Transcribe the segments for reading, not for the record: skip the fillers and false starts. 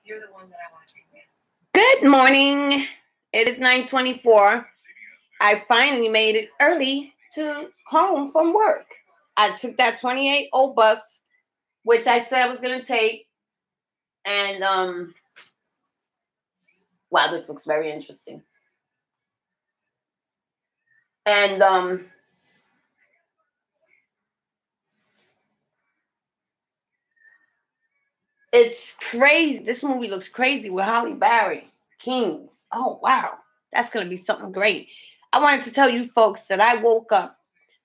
You're the one that I want to take with. Good morning. It is 9:24. I finally made it early to home from work. I took that 28 bus, which I said I was going to take. And, wow, this looks very interesting. And, it's crazy. This movie looks crazy with Halle Berry. Kings. Oh, wow. That's going to be something great. I wanted to tell you folks that I woke up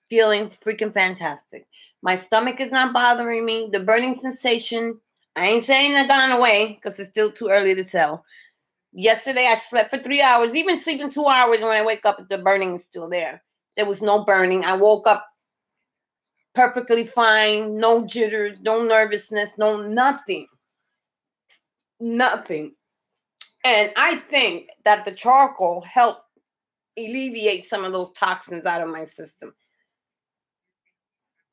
feeling freaking fantastic. My stomach is not bothering me. The burning sensation, I ain't saying it gone away because it's still too early to tell. Yesterday, I slept for 3 hours. Even sleeping 2 hours, when I wake up, the burning is still there. There was no burning. I woke up perfectly fine. No jitters, no nervousness, no nothing. Nothing. And I think that the charcoal helped alleviate some of those toxins out of my system.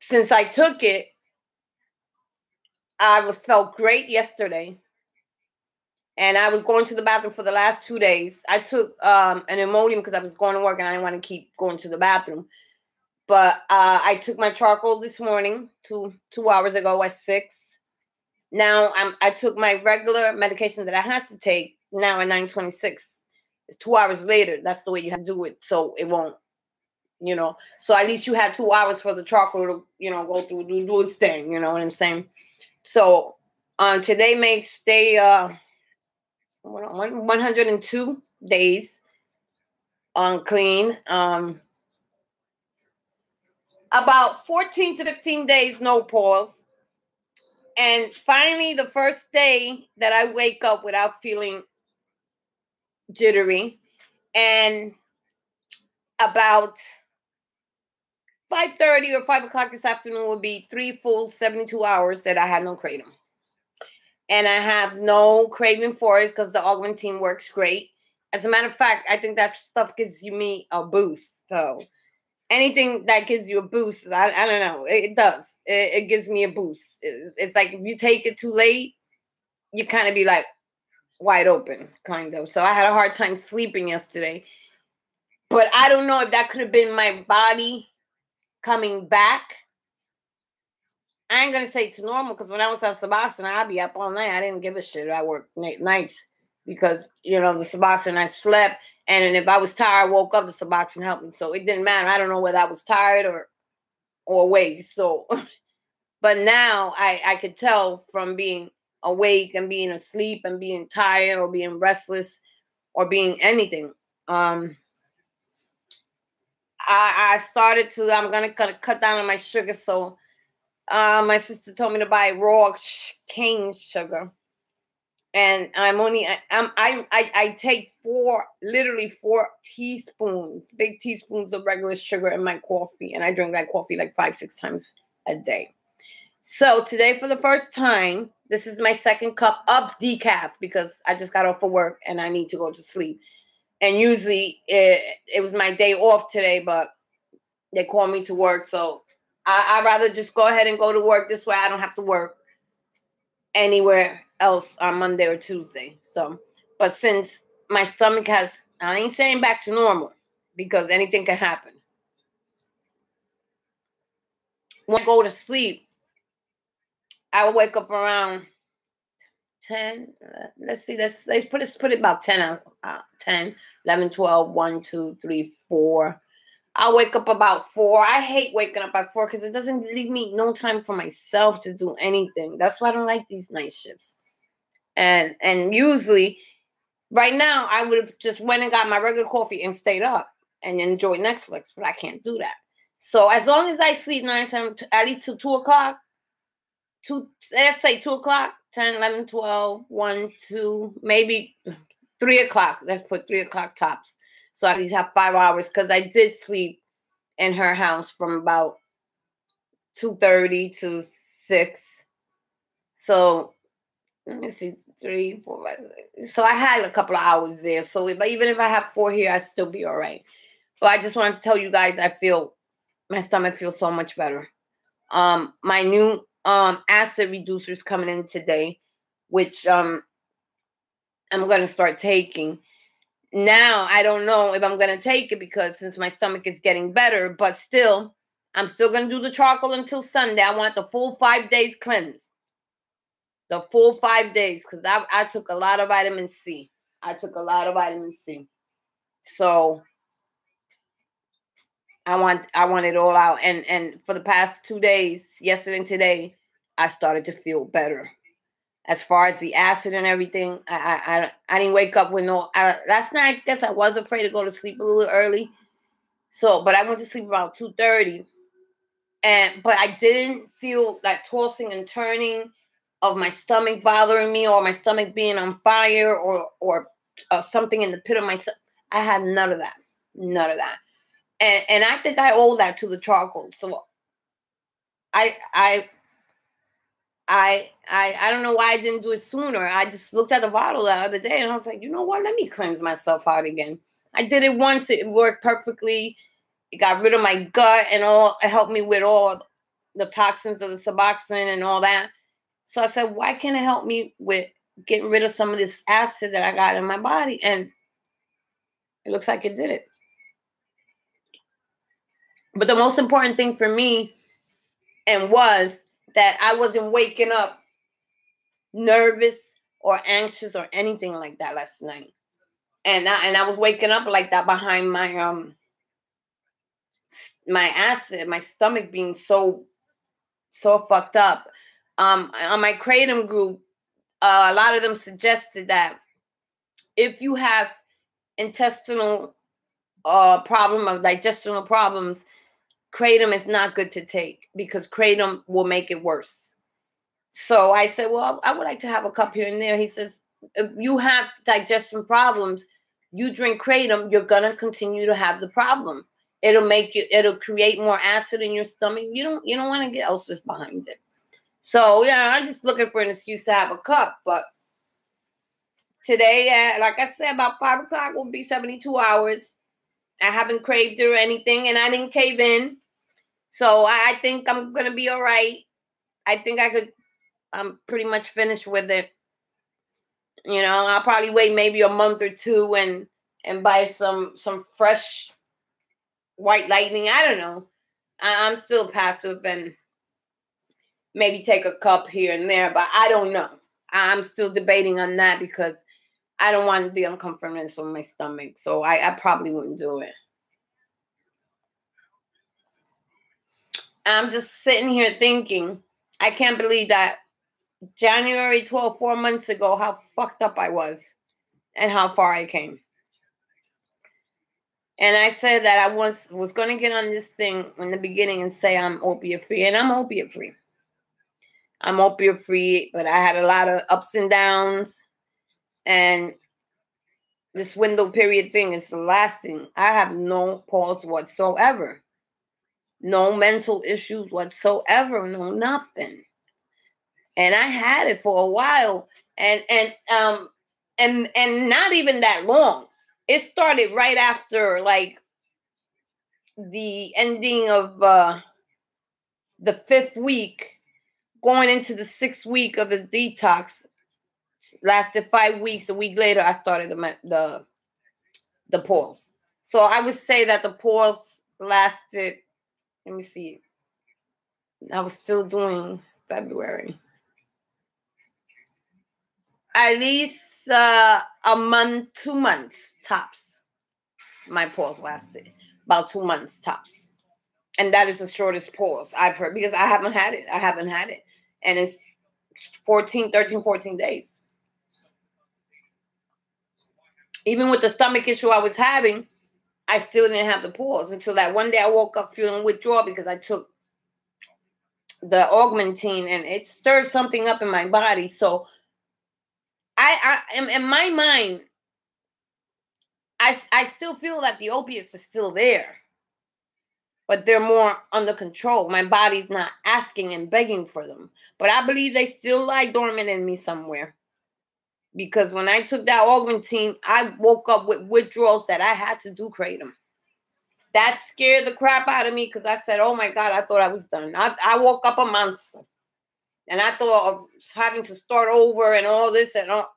Since I took it, I felt great yesterday. And I was going to the bathroom for the last 2 days. I took an Imodium because I was going to work and I didn't want to keep going to the bathroom. But I took my charcoal this morning, two hours ago at 6. Now I took my regular medication that I have to take now at 9:26. 2 hours later. That's the way you have to do it, so it won't, So at least you had 2 hours for the charcoal to, go through, do its thing. You know what I'm saying? So today makes day 102 days on clean. About 14 to 15 days, no pause. And finally, the first day that I wake up without feeling jittery. And about 5:30 or 5 o'clock this afternoon will be 3 full 72 hours that I had no kratom. And I have no craving for it because the augmentin works great. As a matter of fact, I think that stuff gives me a boost. So anything that gives you a boost, I don't know. It does. It gives me a boost. It's like if you take it too late, you kind of be like wide open, kind of. So I had a hard time sleeping yesterday. But I don't know if that could have been my body coming back. I ain't going to say it's normal because when I was on Suboxone, I'd be up all night. I didn't give a shit. I worked nights because, the Suboxone, I slept. And if I was tired, I woke up, the Suboxone helped me. So it didn't matter. I don't know whether I was tired or awake. So, but now I could tell from being awake and being asleep and being tired or being restless or being anything. I started to, I'm going to cut down on my sugar. So my sister told me to buy raw cane sugar. And I take literally 4 teaspoons, big teaspoons of regular sugar in my coffee. And I drink that coffee like 5-6 times a day. So today, for the first time, this is my second cup of decaf because I just got off of work and I need to go to sleep. And usually it was my day off today, but they called me to work. So I'd rather just go ahead and go to work. This way I don't have to work anywhere else on Monday or Tuesday. So, but since my stomach I ain't saying back to normal because anything can happen. When I go to sleep, I will wake up around 10. Let's put it about 10, 10, 11, 12, 1, 2, 3, 4. I'll wake up about 4. I hate waking up at 4 because it doesn't leave me no time for myself to do anything. That's why I don't like these night shifts. And usually, right now, I would have just went and got my regular coffee and stayed up and enjoyed Netflix, but I can't do that. So as long as I sleep 9, 10, at least till 2 o'clock, let's say 2 o'clock, 10, 11, 12, 1, 2, maybe 3 o'clock. Let's put 3 o'clock tops. So I at least have 5 hours because I did sleep in her house from about 2:30 to 6. So let me see, 3, 4, 5. So I had a couple of hours there. So even if I have 4 here, I'd still be all right. But I just wanted to tell you guys, my stomach feels so much better. My new acid reducers coming in today, which I'm going to start taking. Now, I don't know if I'm going to take it because since my stomach is getting better, but still, I'm still going to do the charcoal until Sunday. I want the full 5 days cleanse. The full 5 days because I took a lot of vitamin C. I took a lot of vitamin C. So I want it all out. And for the past 2 days, yesterday and today, I started to feel better. As far as the acid and everything, I didn't wake up with no. Last night, I guess I was afraid to go to sleep a little early. So, but I went to sleep about 2:30, but I didn't feel that tossing and turning of my stomach bothering me or my stomach being on fire or something in the pit of my stomach. I had none of that, none of that, and I think I owe that to the charcoal. So I I I don't know why I didn't do it sooner. I just looked at the bottle the other day and I was like, you know what? Let me cleanse myself out again. I did it once. It worked perfectly. It got rid of my gut and all. It helped me with all the toxins of the Suboxone and all that. So I said, why can't it help me with getting rid of some of this acid that I got in my body? And it looks like it did it. But the most important thing for me was that I wasn't waking up nervous or anxious or anything like that last night. And I was waking up like that behind my acid, my stomach being so fucked up. On my kratom group, a lot of them suggested that if you have intestinal problem of digestional problems, kratom is not good to take because kratom will make it worse. So I said, well, I would like to have a cup here and there. He says, if you have digestion problems, you drink kratom, you're gonna continue to have the problem. It'll create more acid in your stomach. You don't want to get ulcers behind it. So yeah, I'm just looking for an excuse to have a cup. But today, like I said, about 5 o'clock will be 72 hours. I haven't craved it or anything, and I didn't cave in. So I think I'm gonna be all right. I think I'm pretty much finished with it. You know, I'll probably wait maybe a month or two and buy some fresh white lightning. I don't know. I'm still passive and maybe take a cup here and there, but I don't know. I'm still debating on that because I don't want the uncomfortness on my stomach. So I probably wouldn't do it. I'm just sitting here thinking, I can't believe that January 12th, 4 months ago, how fucked up I was and how far I came. And I said that I was going to get on this thing in the beginning and say I'm opiate free, and I'm opiate free. I'm opiate free, but I had a lot of ups and downs, and this window period thing is the last thing. I have no pause whatsoever, no mental issues whatsoever, no nothing. And I had it for a while, and not even that long. It started right after like the ending of the 5th week, going into the 6th week of the detox. Lasted 5 weeks. A week later, I started the pause. So I would say that the pause lasted. Let me see. I was still doing February. At least a month, 2 months tops. My pause lasted about 2 months tops. And that is the shortest pause I've heard because I haven't had it. And it's 13, 14 days. Even with the stomach issue I was having, I still didn't have the pause until that one day I woke up feeling withdrawal because I took the augmentine and it stirred something up in my body. So I am in my mind, I still feel that the opiates are still there, but they're more under control. My body's not asking and begging for them, but I believe they still lie dormant in me somewhere. Because when I took that augmentine, I woke up with withdrawals that I had to do kratom. That scared the crap out of me because I said, oh my God, I thought I was done. I woke up a monster. And I thought of having to start over and all this and all.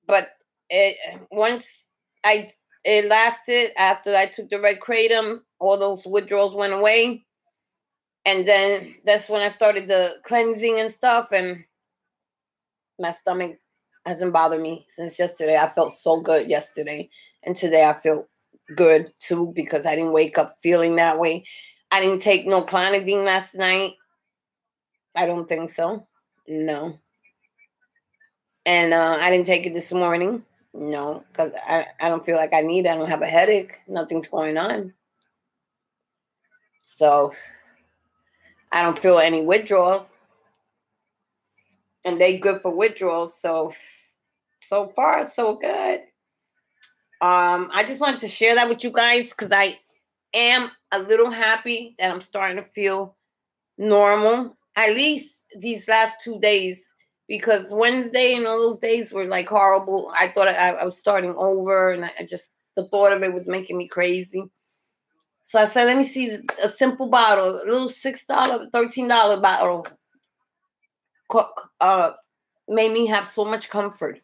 But once it lasted after I took the red kratom, all those withdrawals went away. And then that's when I started the cleansing and stuff, and my stomach hasn't bothered me since yesterday. I felt so good yesterday, and today I feel good too because I didn't wake up feeling that way. I didn't take no clonidine last night. I don't think so. No. And I didn't take it this morning. No, because I don't feel like I need it. I don't have a headache. Nothing's going on. So I don't feel any withdrawals. And they good for withdrawals. So far, so good. I just wanted to share that with you guys because I am a little happy that I'm starting to feel normal. At least these last 2 days. Because Wednesday and all those days were like horrible. I thought I was starting over, and I just, the thought of it was making me crazy. So I said, let me see a simple bottle, a little $6, $13 bottle. Made me have so much comfort,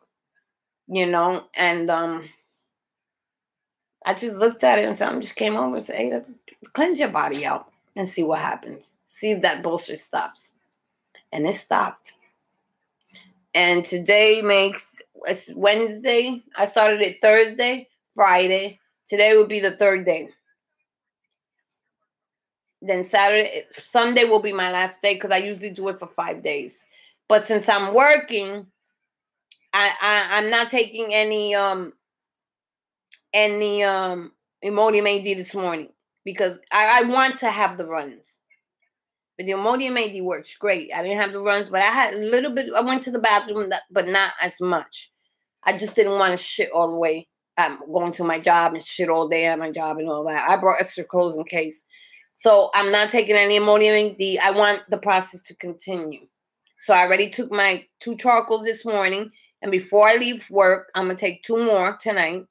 and I just looked at it and something just came over and said, hey, cleanse your body out and see what happens. See if that bullshit stops. And it stopped. And today it's Wednesday. I started it Thursday, Friday. Today will be the third day. Then Sunday will be my last day because I usually do it for 5 days. But since I'm working, I'm not taking any Imodium AD this morning because I want to have the runs. But the Imodium AD works great. I didn't have the runs, but I had a little bit. I went to the bathroom, but not as much. I just didn't want to shit all the way. I'm going to my job and shit all day at my job and all that. I brought extra clothes in case. So I'm not taking any Imodium AD. I want the process to continue. So I already took my 2 charcoals this morning. And before I leave work, I'm going to take 2 more tonight.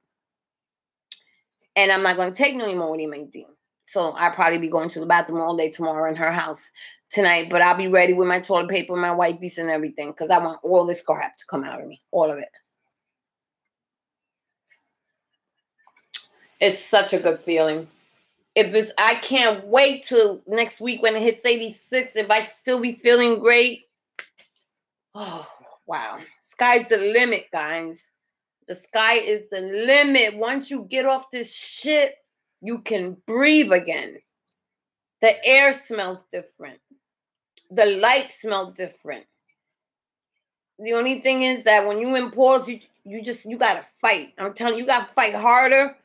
And I'm not going to take no Imodium AD. So I'll probably be going to the bathroom all day tomorrow in her house tonight. But I'll be ready with my toilet paper, my wipes, and everything. Because I want all this crap to come out of me. All of it. It's such a good feeling. I can't wait till next week when it hits 86. If I still be feeling great. Oh, wow. Sky's the limit, guys. The sky is the limit. Once you get off this shit, you can breathe again. The air smells different. The light smells different. The only thing is that when you in Paws, you gotta fight. I'm telling you, you gotta fight harder.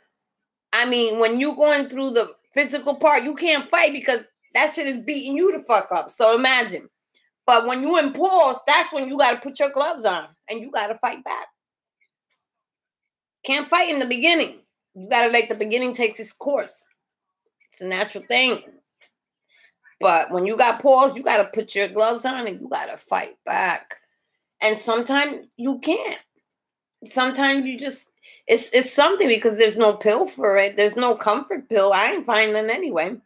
I mean, when you're going through the physical part, you can't fight because that shit is beating you the fuck up. So imagine. But when you in Paws, that's when you gotta put your gloves on and you gotta fight back. Can't fight in the beginning. You gotta let the beginning take its course. It's a natural thing. But when you got Paws, you gotta put your gloves on and you gotta fight back. And sometimes you can't. Sometimes you just it's something because there's no pill for it. There's no comfort pill. I ain't finding anyway.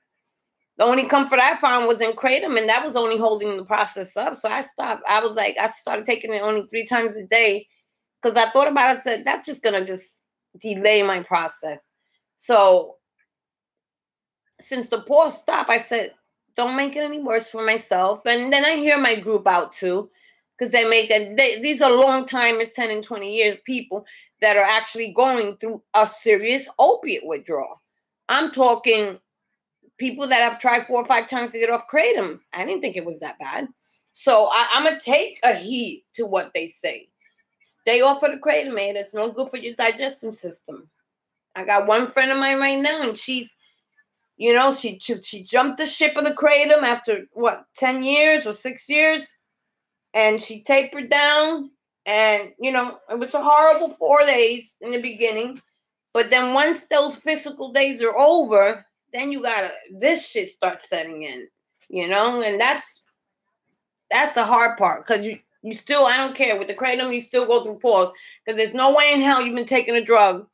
The only comfort I found was in kratom, and that was only holding the process up. So I stopped. I was like, I started taking it only 3 times a day because I thought about it. I said, that's just going to just delay my process. So since the Paws stopped, I said, don't make it any worse for myself. And then I hear my group out too because these are long timers, 10 and 20 years people that are actually going through a serious opiate withdrawal. I'm talking people that have tried 4 or 5 times to get off kratom. I didn't think it was that bad. So I'm going to take a heed to what they say. Stay off of the kratom, man. It's no good for your digestive system. I got one friend of mine right now, and she jumped the ship of the kratom after, 10 years or 6 years? And she tapered down. And, it was a horrible 4 days in the beginning. But then once those physical days are over, then this shit starts setting in, and that's the hard part. Because you still, I don't care, with the kratom, you still go through Paws. Because there's no way in hell you've been taking a drug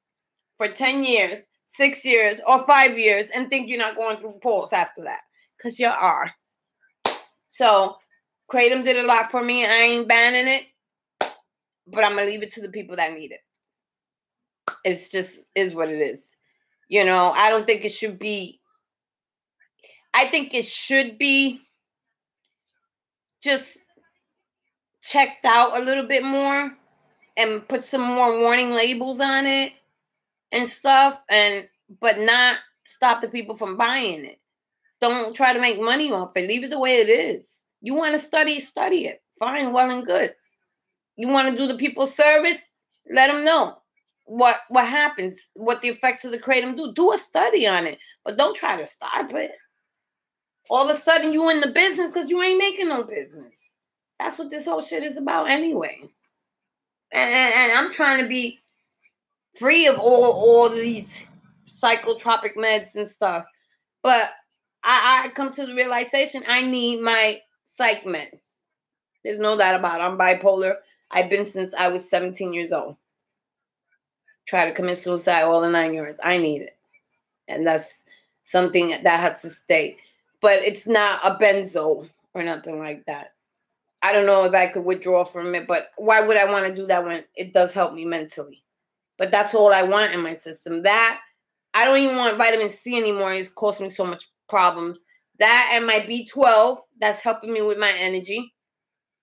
for 10 years, 6 years, or 5 years and think you're not going through Paws after that. Because you are. So, kratom did a lot for me. I ain't banning it. But I'm going to leave it to the people that need it. It's just is what it is. You know, I don't think it should be. I think it should be just checked out a little bit more and put some more warning labels on it and stuff, and but not stop the people from buying it. Don't try to make money off it. Leave it the way it is. You want to study it. Fine, well and good. You want to do the people service? Let them know what happens, what the effects of the kratom do. Do a study on it, but don't try to stop it. All of a sudden, you in the business because you ain't making no business. That's what this whole shit is about anyway. And I'm trying to be free of all these psychotropic meds and stuff. But I come to the realization I need my psych med. There's no doubt about it. I'm bipolar. I've been since I was 17 years old. Try to commit suicide, all the 9 yards. I need it. And that's something that has to stay. But it's not a benzo or nothing like that. I don't know if I could withdraw from it, but why would I want to do that when it does help me mentally? But that's all I want in my system. That, I don't even want vitamin C anymore. It's causing me so much problems. That and my B12, that's helping me with my energy,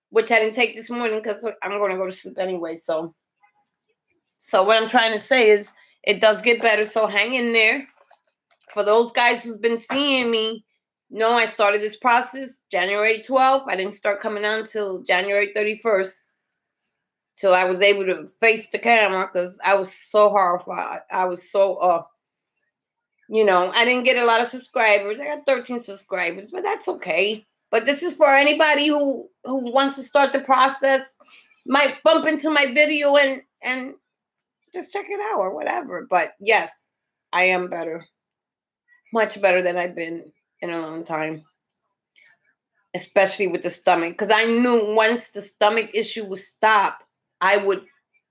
which I didn't take this morning because I'm going to go to sleep anyway. So what I'm trying to say is it does get better. So hang in there. For those guys who've been seeing me, know I started this process January 12th. I didn't start coming on until January 31st. Till I was able to face the camera because I was so horrified. I was so, I didn't get a lot of subscribers. I got 13 subscribers, but that's okay. But this is for anybody who wants to start the process, might bump into my video and just check it out or whatever. But yes, I am better. Much better than I've been in a long time. Especially with the stomach. Because I knew once the stomach issue would stop, I would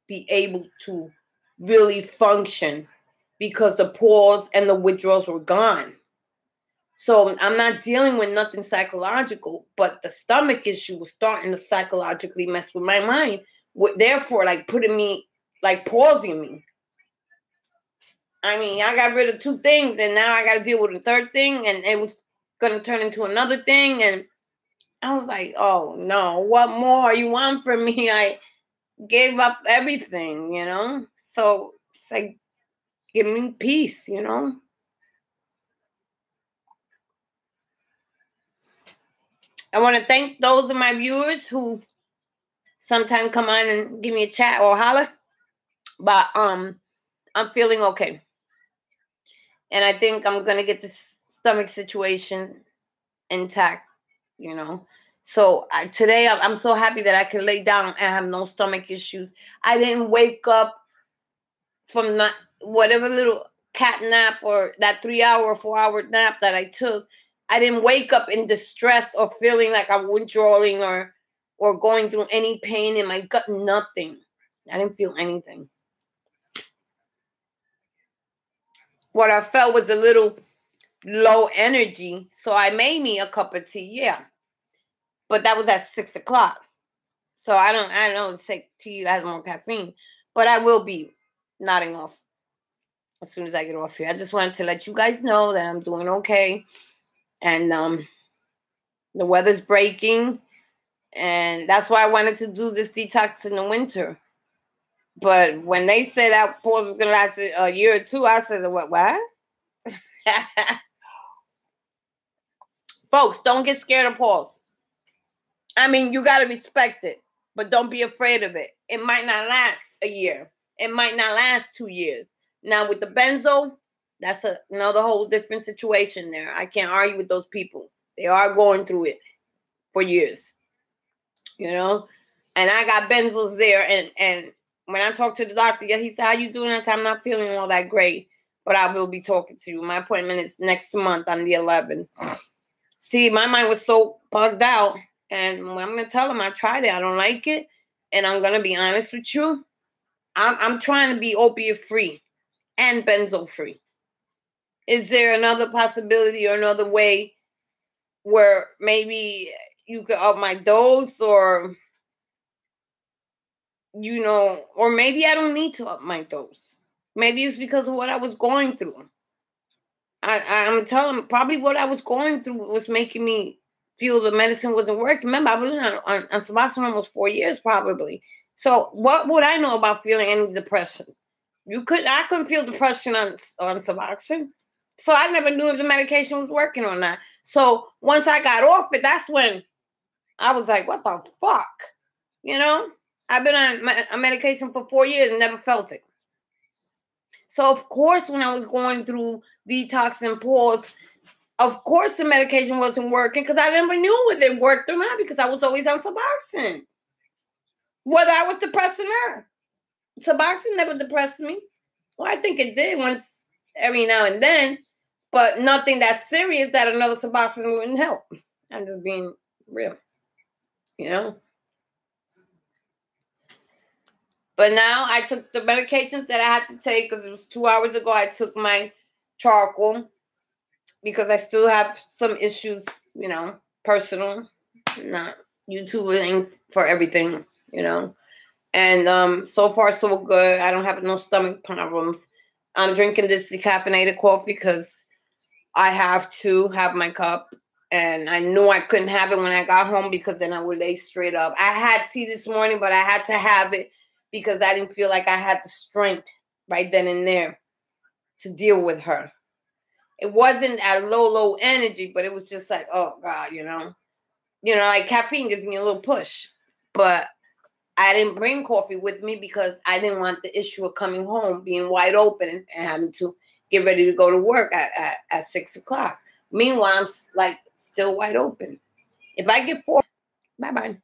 be able to really function because the pause and the withdrawals were gone. So I'm not dealing with nothing psychological, but the stomach issue was starting to psychologically mess with my mind. Therefore, like putting me, like pausing me. I mean, I got rid of 2 things and now I got to deal with a 3rd thing and it was going to turn into another thing. And I was like, oh no, what more you want from me? I gave up everything, So it's like, give me peace, I want to thank those of my viewers who sometimes come on and give me a chat or holler. But I'm feeling okay. And I think I'm going to get this stomach situation intact, So today I'm so happy that I can lay down and have no stomach issues. I didn't wake up from whatever little cat nap or that 3-hour or 4-hour nap that I took. I didn't wake up in distress or feeling like I'm withdrawing or going through any pain in my gut. Nothing. I didn't feel anything. What I felt was a little low energy. So I made me a cup of tea. Yeah. But that was at 6 o'clock. So I don't take tea that has more caffeine. But I will be nodding off as soon as I get off here. I just wanted to let you guys know that I'm doing okay. And the weather's breaking. And that's why I wanted to do this detox in the winter. But when they said that pause was going to last a year or 2, I said, what? Folks, don't get scared of pause. I mean, you got to respect it, but don't be afraid of it. It might not last a year. It might not last 2 years. Now, with the benzo, that's another whole different situation there. I can't argue with those people. They are going through it for years, And I got benzos there, and when I talked to the doctor, he said, how you doing? I said, I'm not feeling all that great, but I will be talking to you. My appointment is next month on the 11th. See, my mind was so bugged out, and I'm going to tell him I tried it. I don't like it, and I'm going to be honest with you. I'm trying to be opiate-free and benzo-free. Is there another possibility or another way where maybe you could up my dose or, or maybe I don't need to up my dose. Maybe it's because of what I was going through. I'm telling you, probably what I was going through was making me feel the medicine wasn't working. Remember, I was on Suboxone almost 4 years, probably. So what would I know about feeling any depression? I couldn't feel depression on Suboxone. So I never knew if the medication was working or not. So once I got off it, that's when I was like, what the fuck? You know? I've been on a medication for 4 years and never felt it. So of course, when I was going through detox and Paws, of course the medication wasn't working because I never knew whether it worked or not because I was always on Suboxone. Whether I was depressed or not. Suboxone never depressed me. Well, I think it did once every now and then, but nothing that serious that another Suboxone wouldn't help. I'm just being real, you know? But now I took the medications that I had to take because it was 2 hours ago. I took my charcoal because I still have some issues, you know, personal, not YouTubing for everything, you know. And so far so good. I don't have no stomach problems. I'm drinking this decaffeinated coffee because I have to have my cup. And I knew I couldn't have it when I got home because then I would lay straight up. I had tea this morning, but I had to have it because I didn't feel like I had the strength right then and there to deal with her. It wasn't at low energy, but it was just like, oh God, you know, like caffeine gives me a little push. But I didn't bring coffee with me because I didn't want the issue of coming home, being wide open and having to get ready to go to work at 6 o'clock. Meanwhile, I'm like still wide open. If I get 4, bye-bye.